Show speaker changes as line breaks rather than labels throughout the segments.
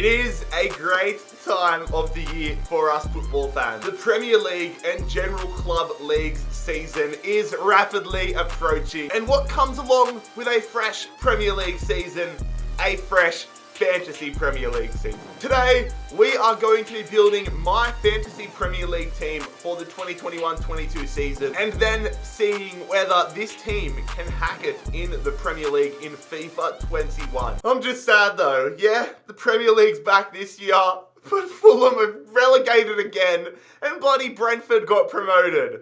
It is a great time of the year for us football fans. The Premier League and general club leagues season is rapidly approaching. And what comes along with a fresh Premier League season? A fresh Fantasy Premier League season. Today, we are going to be building my Fantasy Premier League team for the 2021-22 season and then seeing whether this team can hack it in the Premier League in FIFA 21. I'm just sad though. Yeah, the Premier League's back this year, but Fulham are relegated again and bloody Brentford got promoted.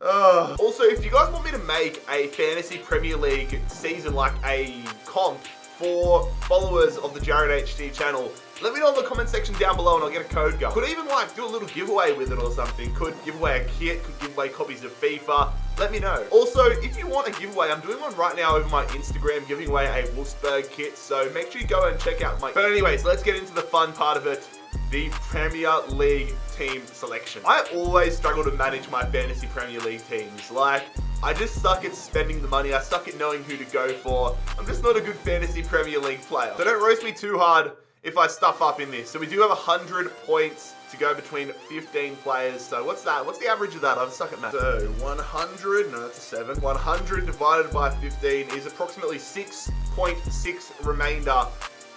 Also, if you guys want me to make a Fantasy Premier League season, like a comp for followers of the Jared HD channel, let me know in the comment section down below and I'll get a code going. Could even like do a little giveaway with it or something. Could give away a kit, could give away copies of FIFA. Let me know. Also, if you want a giveaway, I'm doing one right now over my Instagram, giving away a Wolfsburg kit, so make sure you go and check out my... But anyways, let's get into the fun part of it. The Premier League team selection. I always struggle to manage my Fantasy Premier League teams. Like, I just suck at spending the money. I suck at knowing who to go for. I'm just not a good Fantasy Premier League player. So don't roast me too hard if I stuff up in this. So we do have 100 points to go between 15 players. So what's that? What's the average of that? I'm stuck at math. So 100, no, that's a 7. 100 divided by 15 is approximately 6.6 remainder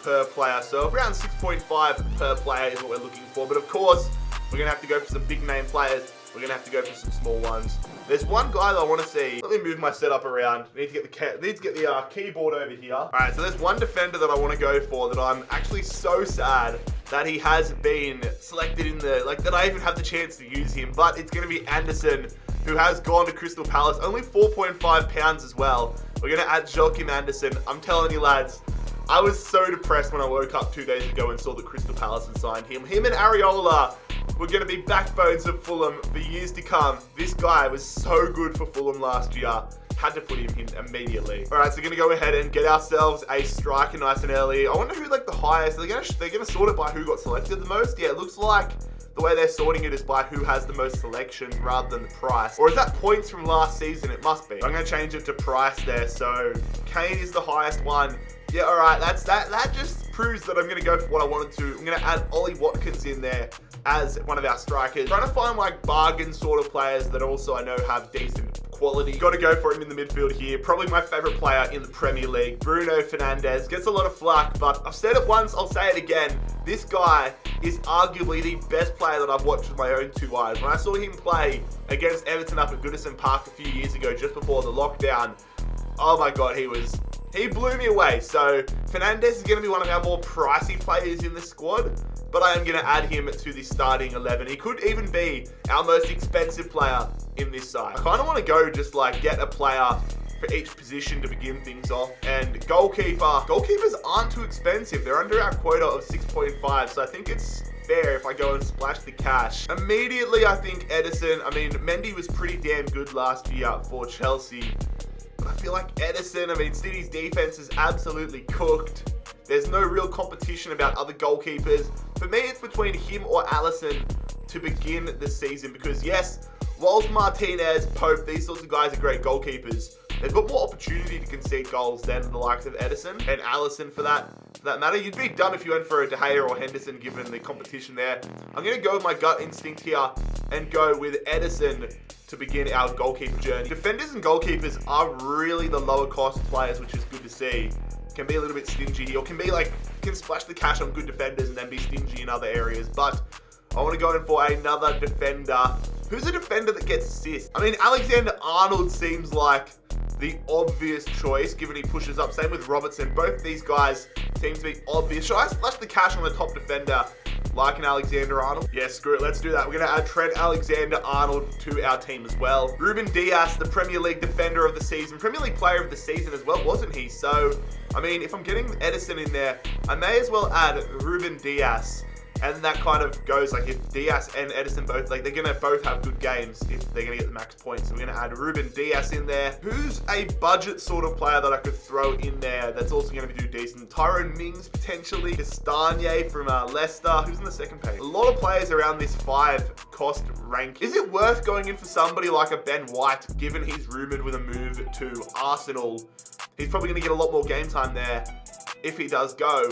per player. So around 6.5 per player is what we're looking for. But of course, we're going to have to go for some big name players. We're going to have to go for some small ones. There's one guy that I want to see. Let me move my setup around. I need to get the keyboard over here. All right, so there's one defender that I want to go for that I'm actually so sad that he has been selected in the, like, that I even have the chance to use him. But it's going to be Anderson, who has gone to Crystal Palace. Only 4.5 pounds as well. We're going to add Joachim Anderson. I'm telling you, lads, I was so depressed when I woke up 2 days ago and saw that Crystal Palace had signed him. Him and Areola were going to be backbones of Fulham for years to come. This guy was so good for Fulham last year. Had to put him in immediately. All right, so we're going to go ahead and get ourselves a striker nice and early. I wonder who, like, the highest. They're going to sort it by who got selected the most. Yeah, it looks like the way they're sorting it is by who has the most selections rather than the price. Or is that points from last season? It must be. I'm going to change it to price there. So Kane is the highest one. Yeah, all right, that just proves that I'm going to go for what I wanted to. I'm going to add Ollie Watkins in there as one of our strikers. Trying to find like bargain sort of players that also I know have decent quality. Got to go for him in the midfield here. Probably my favorite player in the Premier League, Bruno Fernandes. Gets a lot of flack, but I've said it once, I'll say it again. This guy is arguably the best player that I've watched with my own two eyes. When I saw him play against Everton up at Goodison Park a few years ago, just before the lockdown, oh my God, he blew me away. So Fernandes is going to be one of our more pricey players in the squad, but I am going to add him to the starting 11. He could even be our most expensive player in this side. I kind of want to go just like get a player for each position to begin things off. And goalkeeper. Goalkeepers aren't too expensive. They're under our quota of 6.5, so I think it's fair if I go and splash the cash. Immediately, I think Edison. I mean, Mendy was pretty damn good last year for Chelsea. I feel like Edison, I mean, City's defense is absolutely cooked. There's no real competition about other goalkeepers. For me, it's between him or Alisson to begin the season because, yes, whilst Martinez, Pope, these sorts of guys are great goalkeepers, they've got more opportunity to concede goals than the likes of Edison and Alisson for that matter. You'd be dumb if you went for a De Gea or Henderson given the competition there. I'm going to go with my gut instinct here and go with Edison to begin our goalkeeper journey. Defenders and goalkeepers are really the lower cost players, which is good to see. Can be a little bit stingy or can splash the cash on good defenders and then be stingy in other areas. But I want to go in for another defender. Who's a defender that gets assists? I mean, Alexander-Arnold seems like the obvious choice given he pushes up. Same with Robertson. Both these guys seem to be obvious. Should I splash the cash on the top defender like an Alexander-Arnold? Yeah, screw it. Let's do that. We're going to add Trent Alexander-Arnold to our team as well. Ruben Dias, the Premier League defender of the season. Premier League player of the season as well, wasn't he? So, I mean, if I'm getting Edison in there, I may as well add Ruben Dias. And that kind of goes like if Diaz and Edison both, like they're going to both have good games if they're going to get the max points. So we're going to add Ruben Diaz in there. Who's a budget sort of player that I could throw in there that's also going to do decent? Tyrone Mings potentially. Castagne from Leicester. Who's in the second page? A lot of players around this 5 cost rank. Is it worth going in for somebody like a Ben White given he's rumoured with a move to Arsenal? He's probably going to get a lot more game time there if he does go.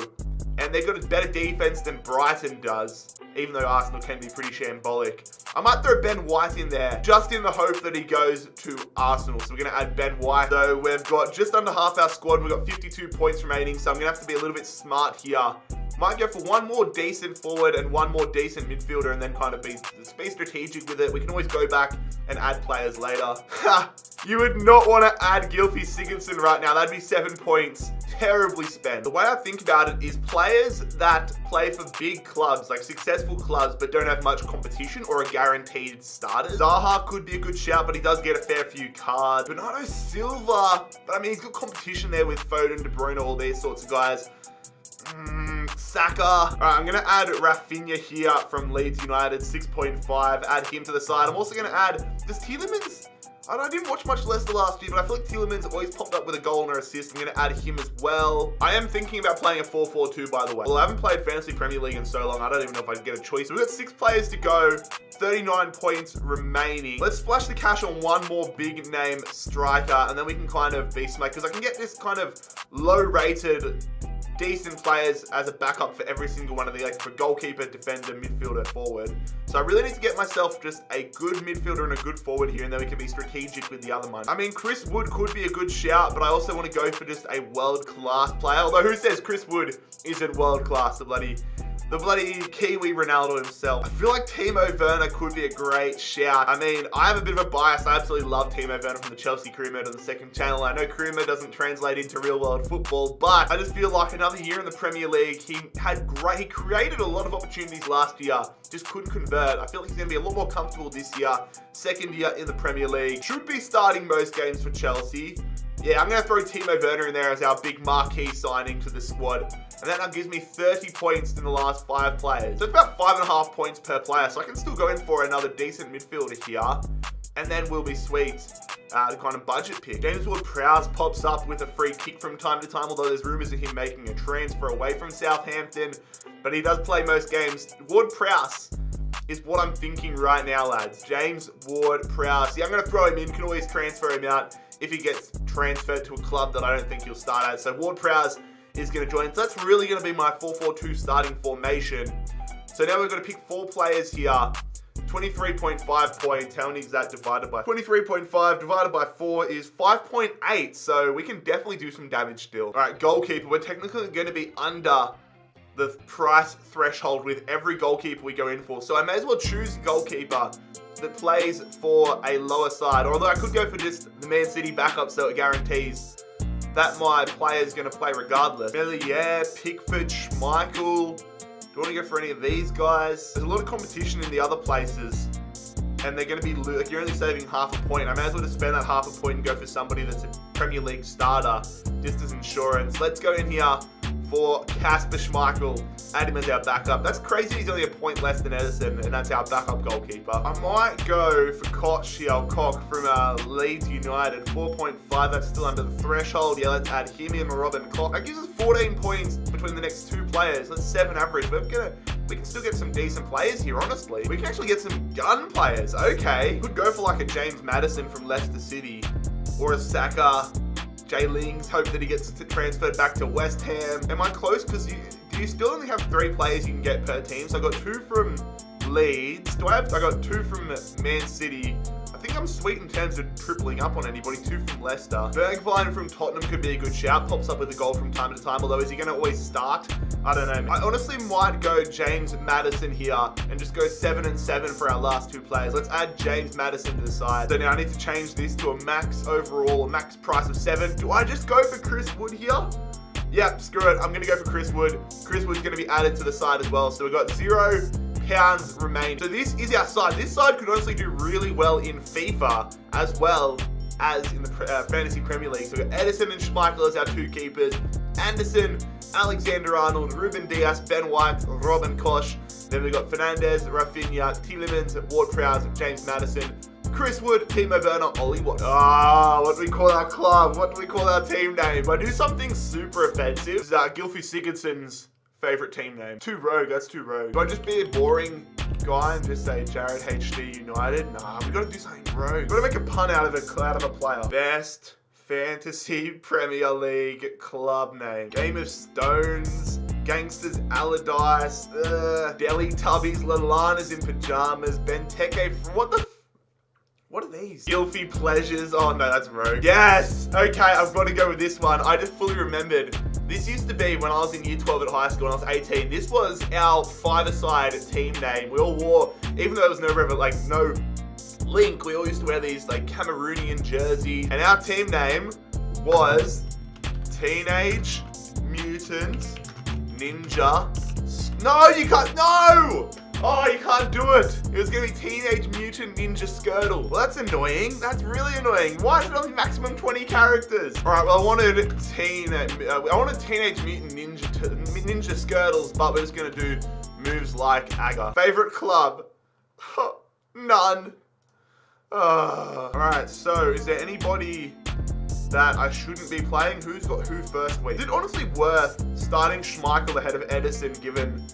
and they've got a better defense than Brighton does, even though Arsenal can be pretty shambolic. I might throw Ben White in there, just in the hope that he goes to Arsenal. So we're going to add Ben White. So we've got just under half our squad. We've got 52 points remaining, so I'm going to have to be a little bit smart here. Might go for one more decent forward and one more decent midfielder, and then kind of be strategic with it. We can always go back and add players later. Ha! You would not want to add Gylfi Sigurdsson right now. That'd be 7 points. Terribly spent. The way I think about it is players that play for big clubs, like successful clubs, but don't have much competition or are guaranteed starters. Zaha could be a good shout, but he does get a fair few cards. Bernardo Silva, but I mean, he's got competition there with Foden, De Bruyne, all these sorts of guys. Saka. All right, I'm going to add Rafinha here from Leeds United, 6.5. Add him to the side. I'm also going to add, does Tielemans, I didn't watch much Leicester last year, but I feel like Tielemans always popped up with a goal and an assist. I'm going to add him as well. I am thinking about playing a 4-4-2, by the way. Well, I haven't played Fantasy Premier League in so long, I don't even know if I can get a choice. So we've got 6 players to go, 39 points remaining. Let's splash the cash on one more big name striker, and then we can kind of be smart, because I can get this kind of low-rated, decent players as a backup for every single one of the, like for goalkeeper, defender, midfielder, forward. So I really need to get myself just a good midfielder and a good forward here, and then we can be strategic with the other one. I mean, Chris Wood could be a good shout, but I also want to go for just a world-class player. Although who says Chris Wood isn't world-class? The bloody Kiwi Ronaldo himself. I feel like Timo Werner could be a great shout. I mean, I have a bit of a bias. I absolutely love Timo Werner from the Chelsea career mode on the second channel. I know career mode doesn't translate into real world football, but I just feel like another year in the Premier League, he created a lot of opportunities last year, just couldn't convert. I feel like he's going to be a lot more comfortable this year. Second year in the Premier League. Should be starting most games for Chelsea. Yeah, I'm going to throw Timo Werner in there as our big marquee signing to the squad. And that now gives me 30 points in the last 5 players. So it's about 5.5 points per player. So I can still go in for another decent midfielder here. And then we'll be sweet. The kind of budget pick. James Ward-Prowse pops up with a free kick from time to time, although there's rumours of him making a transfer away from Southampton. But he does play most games. Ward-Prowse is what I'm thinking right now, lads. James Ward-Prowse. Yeah, I'm going to throw him in. Can always transfer him out if he gets transferred to a club that I don't think he'll start at. So Ward-Prowse is going to join. So that's really going to be my 4-4-2 starting formation. So now we've got to pick 4 players here. 23.5 points. How many is that divided by? 23.5 divided by 4 is 5.8. So we can definitely do some damage still. All right, goalkeeper. We're technically going to be under the price threshold with every goalkeeper we go in for. So I may as well choose a goalkeeper that plays for a lower side. Or although I could go for just the Man City backup, so it guarantees that my player is going to play regardless. Meslier, Pickford, Schmeichel. Do you want to go for any of these guys? There's a lot of competition in the other places, and they're going to be, like, you're only saving half a point. I may as well just spend that half a point and go for somebody that's a Premier League starter, just as insurance. Let's go in here for Kasper Schmeichel. Add him as our backup. That's crazy, he's only a point less than Edison, and that's our backup goalkeeper. I might go for Koch from Leeds United. 4.5, that's still under the threshold. Yeah, let's add him in, Robin Koch. That gives us 14 points between the next 2 players. That's 7 average. We can still get some decent players here, honestly. We can actually get some gun players. Okay. Could go for like a James Maddison from Leicester City, or a Saka. Jay Lings, hope that he gets transferred back to West Ham. Am I close? Because do you still only have 3 players you can get per team? So I got 2 from Leeds. I got 2 from Man City. I think I'm sweet in terms of tripling up on anybody. 2 from Leicester. Bergwijn from Tottenham could be a good shout. Pops up with a goal from time to time. Although, is he going to always start? I don't know. I honestly might go James Maddison here and just go 7 and 7 for our last 2 players. Let's add James Maddison to the side. So now I need to change this to a max overall, a max price of 7. Do I just go for Chris Wood here? Yep, screw it. I'm going to go for Chris Wood. Chris Wood's going to be added to the side as well. So we've got £0 remain. So this is our side. This side could honestly do really well in FIFA as well as in the Fantasy Premier League. So we've got Edison and Schmeichel as our 2 keepers. Anderson, Alexander-Arnold, Ruben Dias, Ben White, Robin Koch. Then we've got Fernandez, Rafinha, Tielemans, Ward-Prowse, James Maddison, Chris Wood, Timo Werner, Ollie Watt. What do we call our club? What do we call our team name? If I do something super offensive, this is Gylfi Sigurdsson's favorite team name. Too rogue, that's too rogue. Do I just be a boring guy and just say Jared HD United? Nah, we gotta do something rogue. We gotta make a pun out of a player. Best Fantasy Premier League club name. Game of Stones. Gangsters, Allardyce, Deli Tubbies, Lallana's in pajamas, Benteke, what are these? Guilty Pleasures. Oh no, that's Rogue. Yes! Okay, I've got to go with this one. I just fully remembered. This used to be when I was in year 12 at high school and I was 18. This was our five-a-side team name. We all wore, even though there was no link, we all used to wear these like Cameroonian jerseys. And our team name was Teenage Mutant Ninja. No, you can't. No! Oh, you can't do it. It was going to be Teenage Mutant Ninja Skirtle. Well, that's annoying. That's really annoying. Why is it only maximum 20 characters? All right, well, I wanted Teenage Mutant Ninja Skirtles, but we're just going to do moves like Aga. Favorite club? None. All right, so is there anybody that I shouldn't be playing? Who's got who first week? Is it honestly worth starting Schmeichel ahead of Edison given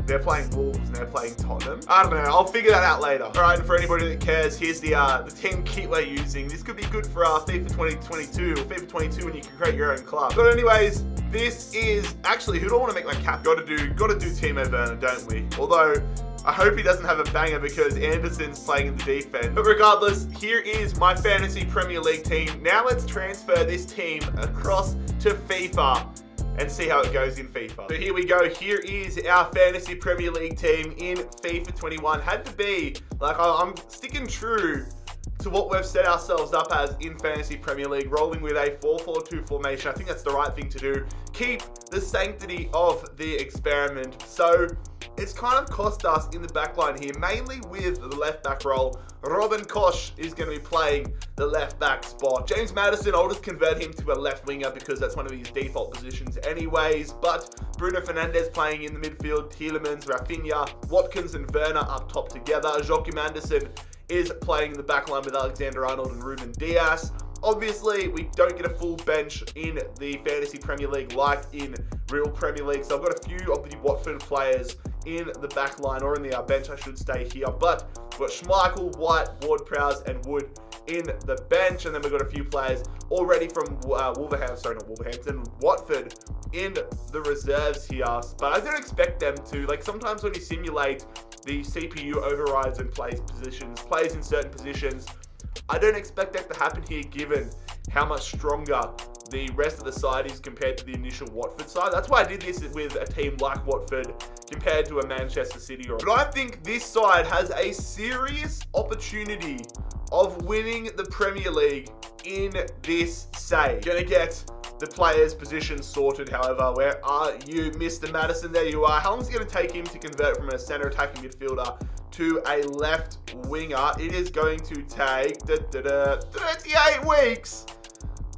they're playing Wolves and they're playing Tottenham? I don't know. I'll figure that out later. All right, and for anybody that cares, here's the team kit we're using. This could be good for FIFA 2022 or FIFA 22 when you can create your own club. But anyways, this is actually who do I want to make my cap? Got to do Timo Werner, don't we? Although I hope he doesn't have a banger because Anderson's playing in the defense. But regardless, here is my fantasy Premier League team. Now let's transfer this team across to FIFA and see how it goes in FIFA. So here we go. Here is our fantasy Premier League team in FIFA 21. Had to be, like, I'm sticking true to what we've set ourselves up as in Fantasy Premier League, rolling with a 4-4-2 formation. I think that's the right thing to do. Keep the sanctity of the experiment. So it's kind of cost us in the back line here, mainly with the left back role. Robin Koch is going to be playing the left back spot. James Maddison, I'll just convert him to a left winger because that's one of his default positions anyways. But Bruno Fernandes playing in the midfield, Tielemans, Rafinha, Watkins and Werner up top together. Joachim Anderson is playing in the back line with Alexander-Arnold and Ruben Dias. Obviously, we don't get a full bench in the Fantasy Premier League like in real Premier League. So I've got a few of the Watford players in the back line, or in the bench, I should stay here. But we've got Schmeichel, White, Ward-Prowse, and Wood in the bench. And then we've got a few players already from Watford in the reserves here. But I don't expect them to. Like, sometimes when you simulate, the CPU overrides and plays in certain positions. I don't expect that to happen here given how much stronger the rest of the side is compared to the initial Watford side. That's why I did this with a team like Watford compared to a Manchester City. But I think this side has a serious opportunity of winning the Premier League in this save. Gonna get the players' positions sorted, however. Where are you, Mr. Maddison? There you are. How long is it going to take him to convert from a center attacking midfielder to a left winger? It is going to take 38 weeks.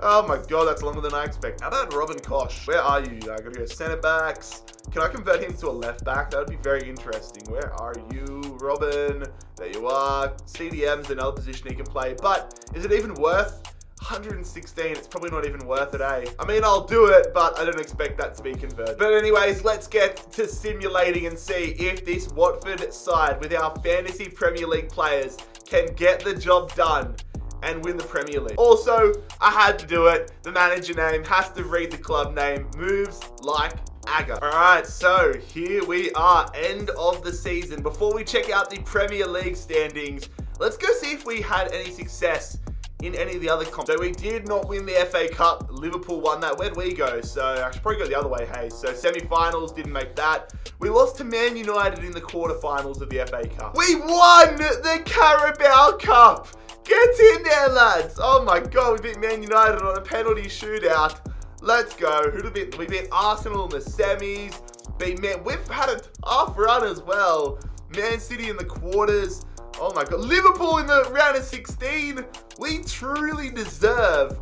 Oh my god, that's longer than I expect. How about Robin Koch? Where are you? I gotta go center backs. Can I convert him to a left back? That would be very interesting. Where are you, Robin? There you are. CDM's another position he can play, but is it even worth 116? It's probably not even worth it, eh? I mean, I'll do it, but I don't expect that to be converted. But anyways, let's get to simulating and see if this Watford side with our Fantasy Premier League players can get the job done and win the Premier League. Also, I had to do it. The manager name has to read the club name. Moves like Aga. Alright, so here we are, end of the season. Before we check out the Premier League standings, let's go see if we had any success in any of the other comps. So we did not win the FA Cup. Liverpool won that. Where'd we go? So I should probably go the other way, hey. So semi-finals, didn't make that. We lost to Man United in the quarterfinals of the FA Cup. We won the Carabao Cup! Get in there, lads! Oh my god, we beat Man United on a penalty shootout. Let's go. Who did we beat? We beat Arsenal in the semis. We've had a tough run as well. Man City in the quarters. Oh my god. Liverpool in the round of 16. We truly deserve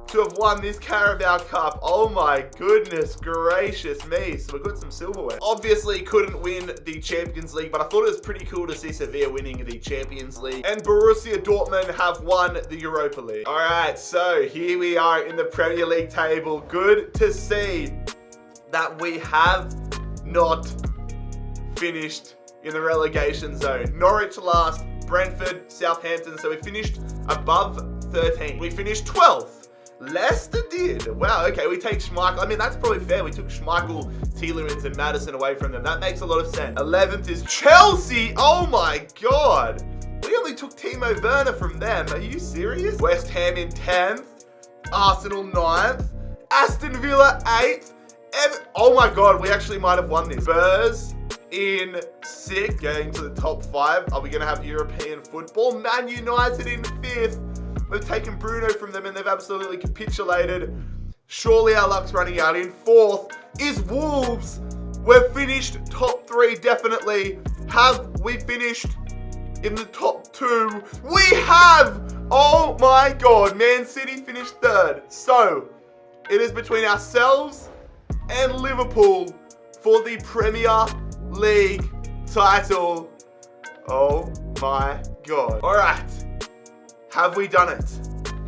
to have won this Carabao Cup. Oh my goodness gracious me. So we got some silverware. Obviously couldn't win the Champions League, but I thought it was pretty cool to see Sevilla winning the Champions League. And Borussia Dortmund have won the Europa League. Alright, so here we are in the Premier League table. Good to see that we have not finished in the relegation zone. Norwich last, Brentford, Southampton. So we finished above 13. We finished 12th. Leicester did. Wow, okay, we take Schmeichel. I mean, that's probably fair. We took Schmeichel Tielemans and Maddison away from them. That makes a lot of sense. 11th is Chelsea. Oh my God. We only took Timo Werner from them. Are you serious? West Ham in 10th. Arsenal 9th. Aston Villa 8th. Oh my God, we actually might have won this. Spurs in 6th, getting to the top 5. Are we going to have European football? Man United in 5th. We've taken Bruno from them and they've absolutely capitulated. Surely our luck's running out. In 4th is Wolves. We're finished top 3, definitely. Have we finished in the top 2? We have! Oh my God, Man City finished 3rd. So, it is between ourselves and Liverpool for the Premier League title. Oh my God. All right, have we done it?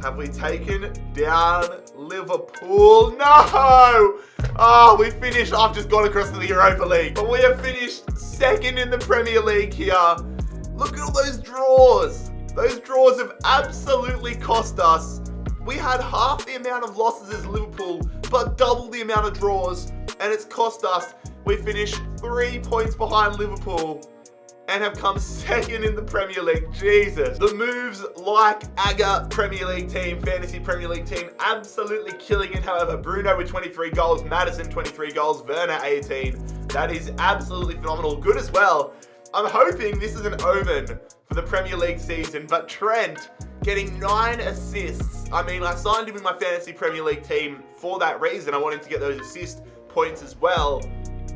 Have we taken down Liverpool? No! Oh, we finished. I've just gone across to the Europa League. But we have finished 2nd in the Premier League here. Look at all those draws. Those draws have absolutely cost us. We had half the amount of losses as Liverpool, but double the amount of draws, and it's cost us. We finished 3 points behind Liverpool and have come 2nd in the Premier League. Jesus. The moves like Aga Premier League team, Fantasy Premier League team, absolutely killing it. However, Bruno with 23 goals, Maddison 23 goals, Werner 18. That is absolutely phenomenal. Good as well. I'm hoping this is an omen for the Premier League season, but Trent getting 9 assists. I mean, I signed him in my Fantasy Premier League team for that reason. I want him to get those assist points as well.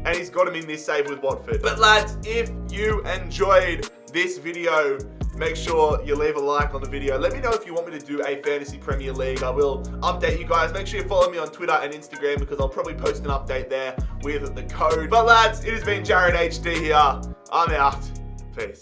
And he's got him in this save with Watford. But lads, if you enjoyed this video, make sure you leave a like on the video. Let me know if you want me to do a Fantasy Premier League. I will update you guys. Make sure you follow me on Twitter and Instagram because I'll probably post an update there with the code. But lads, it has been Jared HD here. I'm out.